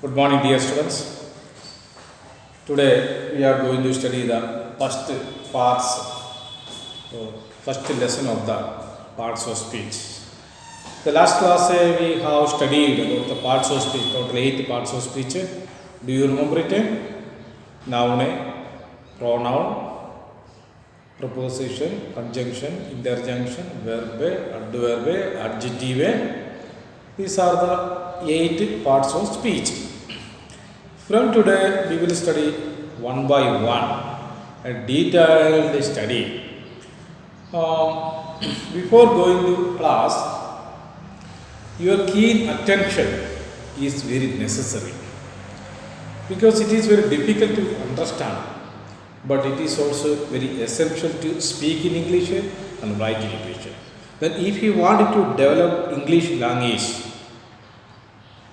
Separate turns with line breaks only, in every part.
Good morning, dear students. Today we are going to study the first parts, first lesson of the parts of speech. The last class we have studied about the parts of speech, total 8 parts of speech. Do you remember it? Noun, pronoun, preposition, conjunction, interjunction, verb, adverb, adjective. These are the 8 parts of speech. From today, we will study one by one a detailed study. Before going to class, your keen attention is very necessary because it is very difficult to understand, but it is also very essential to speak in English and write in English. Then, if you want to develop English language,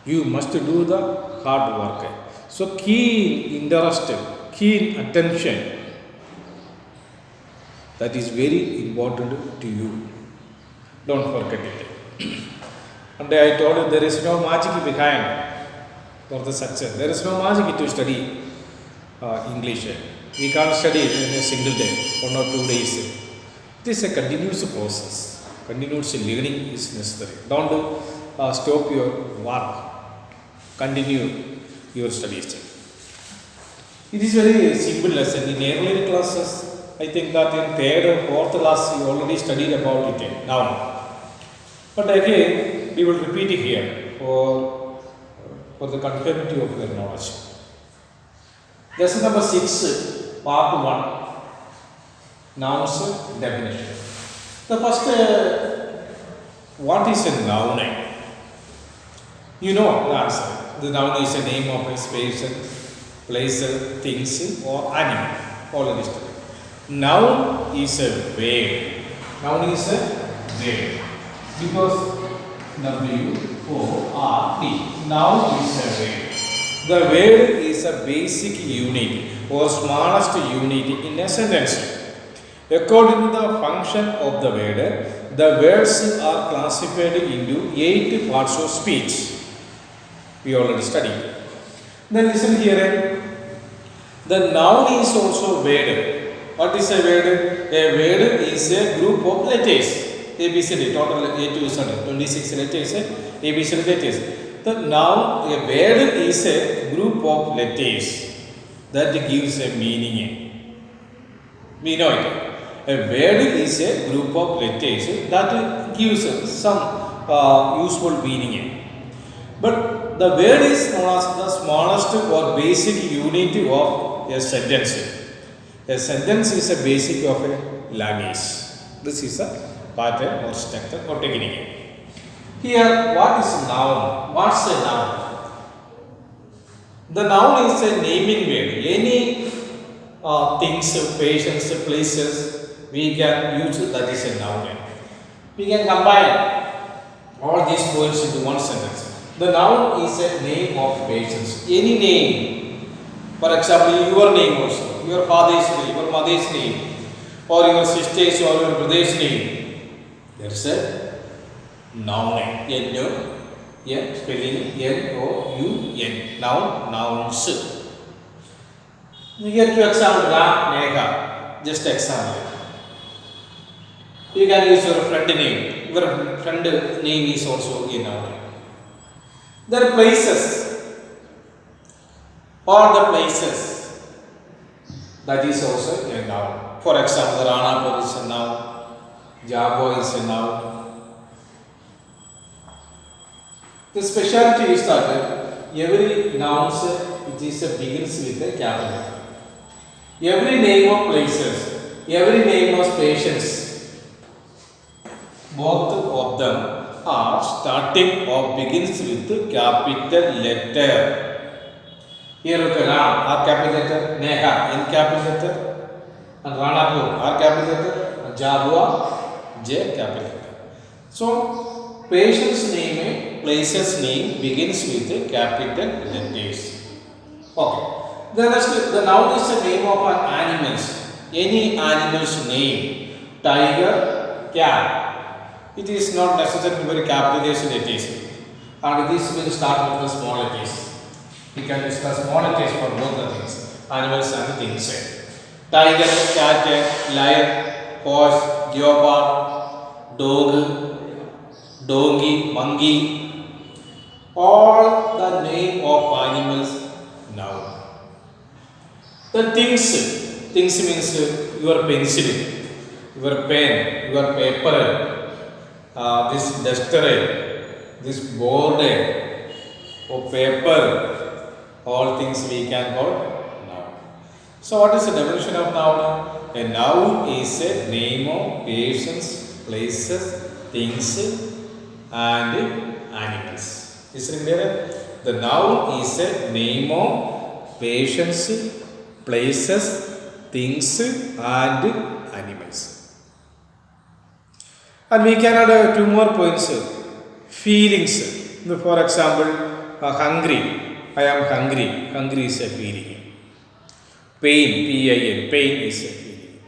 you must do the hard work. So, keen interest, keen attention, that is very important to you. Don't forget it. And I told you there is no magic behind for the success. There is no magic to study English. We can't study it in a single day, 1 or 2 days. It is a continuous process. Continuous learning is necessary. Don't stop your work. Continue your studies. It is very simple lesson. In earlier classes, I think that in 3rd or 4th class you already studied about it now. But again, we will repeat it here for the confirmity of your knowledge. Lesson number 6, part 1, nouns definition. The first, what is a noun? You know the answer. The noun is a name of a space, place, things, or animal. Already studied. Noun is a word. Noun is a word. Because W-O-R-D. Noun is a word. The word is a basic unit or smallest unit in a sentence. According to the function of the word, the words are classified into 8 parts of speech. We already studied. Then listen here. The noun is also word. What is a word? A word is a group of letters. ABCD, total A to Z, 26 letters. ABCD letters. The noun, a word is a group of letters that gives a meaning. We know it. A word is a group of letters that gives some useful meaning. But the word is known as the smallest or basic unit of a sentence. A sentence is a basic of a language. This is a pattern or structure or technique. Here, what is noun? What's a noun? The noun is a naming word. Any things, patients, places, we can use that is a noun. We can combine all these points into one sentence. The noun is a name of patients. Any name, for example, your name also, your father's name, your mother's name, or your sister's or your brother's name. There is a noun name. N, spelling N-O-U-N. Noun, nouns. Here to example, Megha. Just example. You can use your friend name. Your friend name is also a noun. There are places. All the places. That is also a noun. For example, Ranapur is a noun. Jabo is a noun. The specialty is that every noun begins with a capital letter. Every name of places, every name of patients, both of them are starting or begins with capital letter. Here look at Ram, R capital letter, Neha, N capital letter, and Ranapur, R capital letter, and Jabua, J capital letter. So, patient's name, place's name begins with capital letters. Okay. The next, the noun is the name of an animal. Any animal's name, tiger, cat. It is not necessary to be capital letters, and this will start with the small letters. We can discuss more details for both the things, animals and things. Tiger, cat, lion, horse, leopard, dog, donkey, monkey, all the name of animals now. The things means your pencil, your pen, your paper, this duster, this board or paper, all things we can call noun. So what is the definition of noun? A noun is a name of persons, places, things and animals. Is it clear? The noun is a name of persons, places, things and animals. And we can add two more points. Feelings. For example, hungry. I am hungry. Hungry is a feeling. Pain, P-I-N. Pain is a feeling.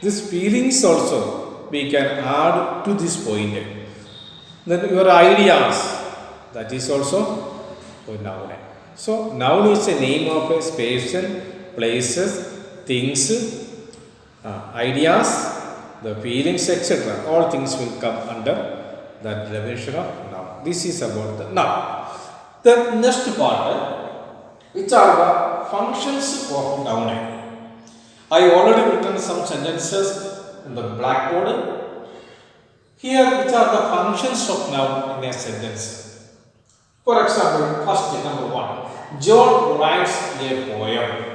These feelings also we can add to this point. Then your ideas. That is also a noun. So noun is a name of a person, places, things, ideas, the feelings, etc. All things will come under that definition of noun. This is about the noun. The next part, which are the functions of noun. I already written some sentences in the blackboard. Here, which are the functions of noun in a sentence? For example, first number one, John writes a poem.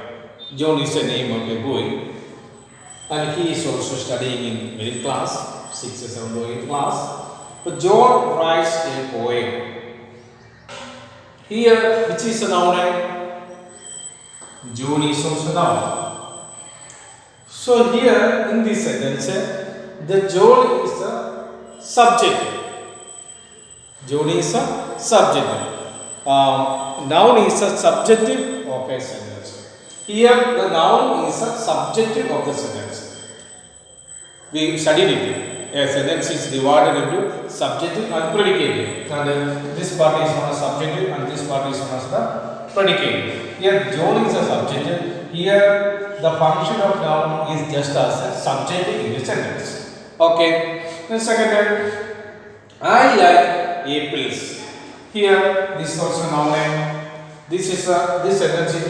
John is the name of a boy, and he is also studying in middle class, 6th, 7th, or 8th class. But John writes a poem. Here, which is a noun? John is also noun. So here in this sentence, the John is a subject. John is a subject. Noun is a subjective of a sentence. Here the noun is a subjective of the sentence. We studied it. A sentence is divided into subjective and predicative. And this part is known as subjective and this part is known as the predicative. Here John is a subjective. Here the function of noun is just as a subjective in the sentence. Okay. The second, I like apples. Here, this is also noun. This sentence is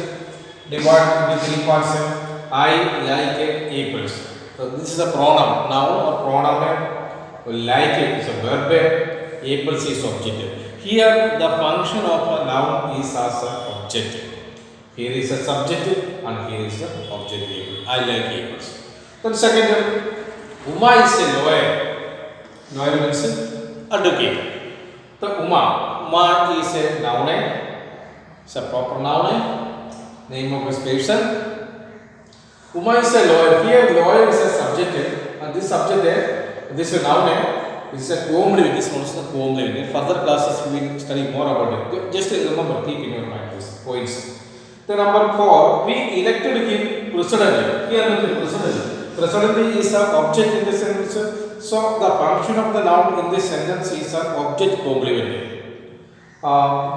divided into three parts. I like apples. So this is a pronoun, noun or pronoun. Like is a verb. Apples is object. Here, the function of a noun is as an object. Here is a subject and here is the object. I like apples. Then second, Uma is a lawyer. Lawyer means advocate. The Uma is a noun, it's a proper noun, name of a person. Uma is a lawyer. Here, lawyer is a subject, and this subject, this is a noun, is a poem living. This one is a poem living. In further classes, we will study more about it. Just remember, keep in your mind these points. The number 4, we elected him president. Here, the president. President is an object in this sentence. So, the function of the noun in this sentence is an object complementing.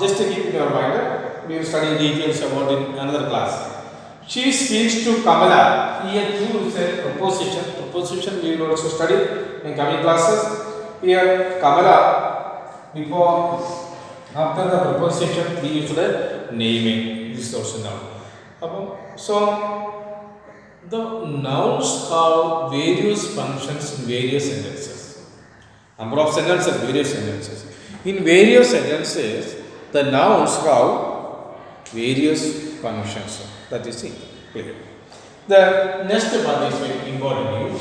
Just to keep in your mind, we will study details about it in another class. She speaks to Kamala. Here too is a preposition. Preposition we will also study in coming classes. Here Kamala, after the preposition we use the naming. This is also noun. So the nouns have various functions in various sentences. Number of sentences, various sentences. In various sentences, the nouns have various functions. That is it. Clear. The next part is very important.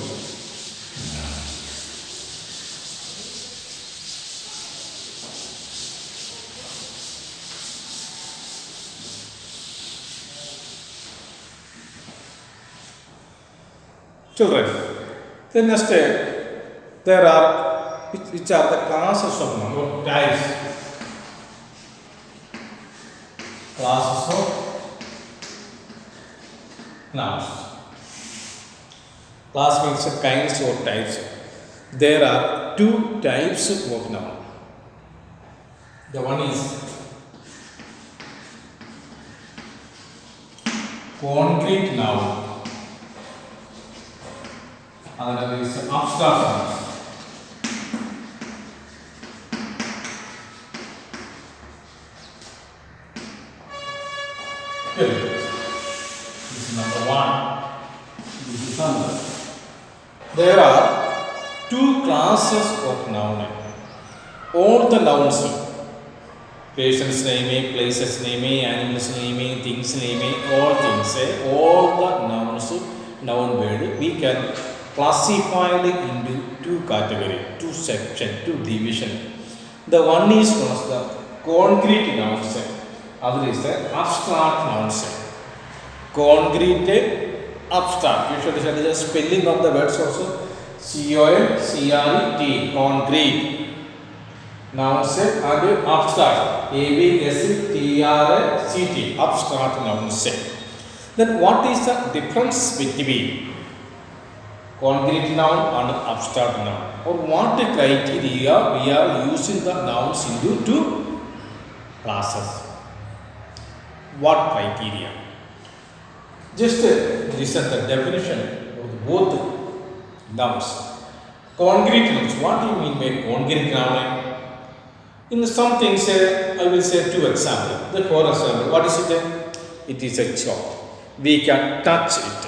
Children, the next there are which are the classes of noun, types. Classes of nouns. Class means kinds or types. There are two types of noun. The one is concrete noun. Another is abstract nouns. Good. This is number one. This is another. There are two classes of noun. All the nouns, person's name, places name, animals name, things name, all things, all the nouns, noun word, we can classify it into two categories, two sections, two division. The one is known as the concrete nouns, other is the abstract nouns. Concrete, abstract. You should study the spelling of the words also. C-O-N-C-R-E-T, concrete. Nouns and abstract. A-B-S-T-R-A-C-T, abstract nouns. Then what is the difference between concrete noun and abstract noun? Or what criteria we are using the nouns into two classes? What criteria? Just listen the definition of both nouns. Concrete nouns. What do you mean by concrete noun? In some things, I will say two examples. For example, what is it? It is a chalk. We can touch it.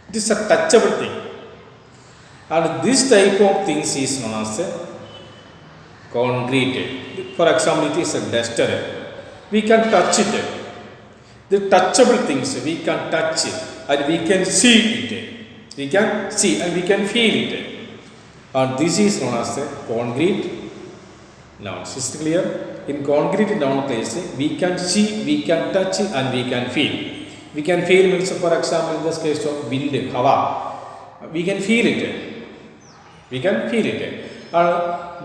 It is a touchable thing. And this type of things is known as concrete. For example, it is a duster. We can touch it. The touchable things, we can touch it and we can see it. We can see and we can feel it. And this is known as concrete nouns. Is it clear? In concrete noun case, we can see, we can touch and we can feel. We can feel means, for example, in this case of wind, hava. We can feel it. We can feel it.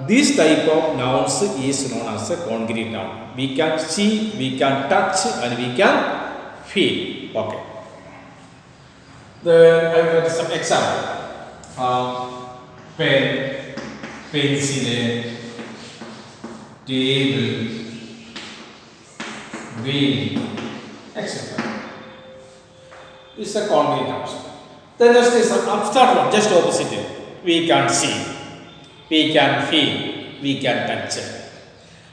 This type of nouns is known as a concrete noun. We can see, we can touch and we can feel. Okay. Then I will give some example. Pen, pencil, table, wheel, etc. This is a concrete noun. Then there is an abstract one, just opposite. We can see, we can feel, we can touch.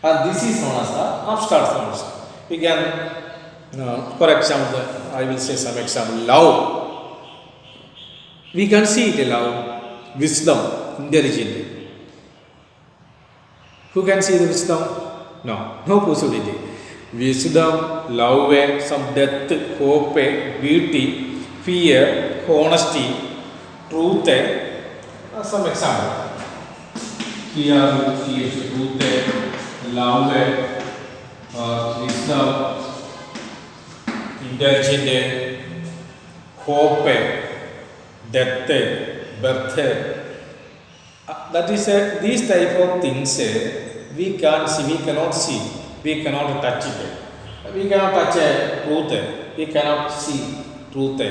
And this is known as the abstract nouns. We can, for example, I will say some example. Love. We can see it, love. Wisdom, intelligent. Who can see the wisdom? No, no possibility. Wisdom, love, some depth, hope, beauty, fear, honesty, truth. Some example. Here we see truth, love, wisdom, intelligent, hope, death, birth. That is these type of things we can't see, we cannot see, we cannot touch it. We cannot touch truth, we cannot see truth,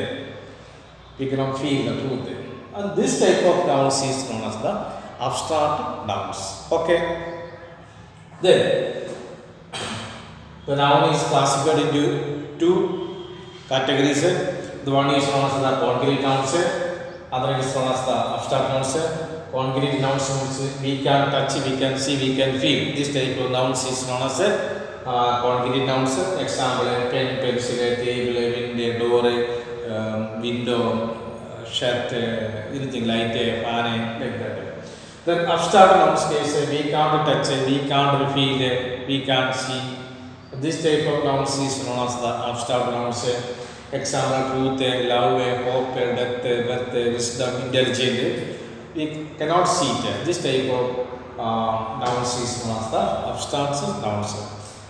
we cannot feel the truth. And this type of nouns is known as the abstract nouns. Okay. Then the noun is classified into two categories. The one is known as the concrete nouns, other is known as the abstract nouns. Concrete nouns we can touch, we can see, we can feel. This type of nouns is known as concrete nouns. Example: pen, pencil, table, wind, door, window, shirt, anything, light, fan, like that. Then abstract nouns case, we can't touch, we can't feel, we can't see. This type of nouns is known as the abstract nouns. Example: truth, love, hope, death, birth, wisdom, intelligence. We cannot see it. This type of nouns is known as the abstract nouns.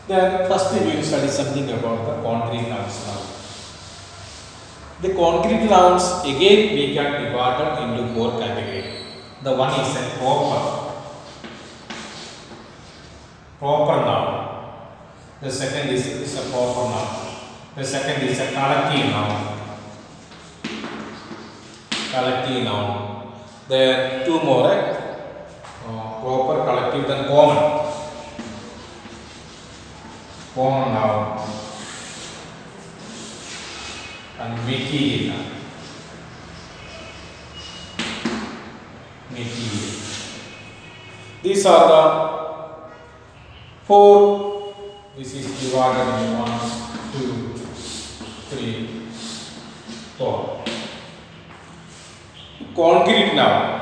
Then first we will study something about the concrete nouns now. The concrete nouns again we can divide them into four categories. The one is a proper noun. The second is a proper noun. The second is a collective noun. There are two more, right? Proper, collective, then common noun. and material. Material. These are the four. This is divided into 1, 2, 3, 4. Concrete noun.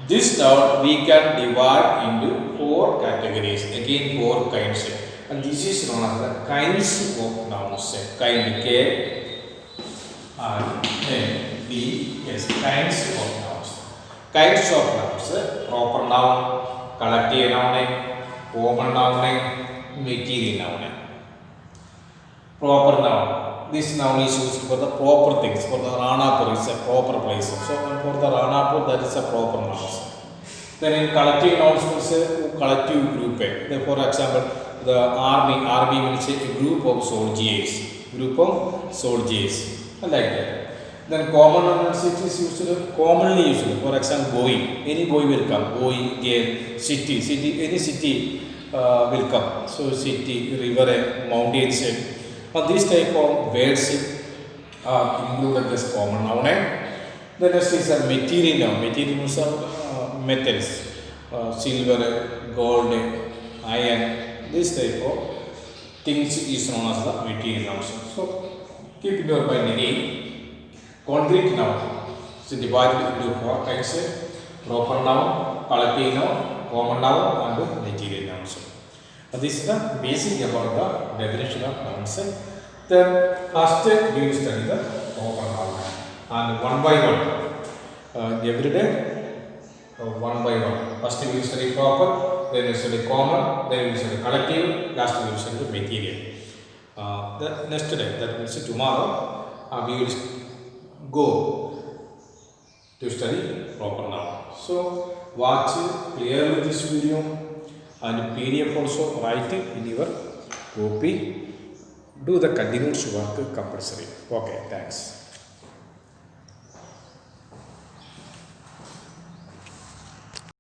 This noun we can divide into four categories. Again, four kinds. And this is known as the kinds of nouns. Kind K and N D S. Kinds of nouns. Kinds of nouns. Proper noun, collective noun, common noun, material noun. Proper noun. This noun is used for the proper things. For the Ranapur is a proper place. So for the Ranapur that is a proper noun. Then in collective nouns means a collective group. For example, the army. Army means a group of soldiers. Group of soldiers. Like that. Then common nouns it is used commonly used. For example, boy. Any boy will come. Boy, girl, city. City. Any city will come. So city, river, mountains. And these type of words are included as common noun. The next is a material noun. Material means metals, silver, gold, iron. This type of things is known as the material nouns. So keep in your mind again. Concrete noun is divided into four kinds: proper noun, collective noun, common noun, and material nouns. This is the basic about the definition of nouns. Then first we will study the proper noun, and one by one, every day, one by one. First we will study proper, then we will study common, then we will study collective, last we will study material. The next day, that means tomorrow, we will go to study proper noun. So watch clearly this video. And PDF also write in your copy. Do the continuous work compulsory. Okay, thanks.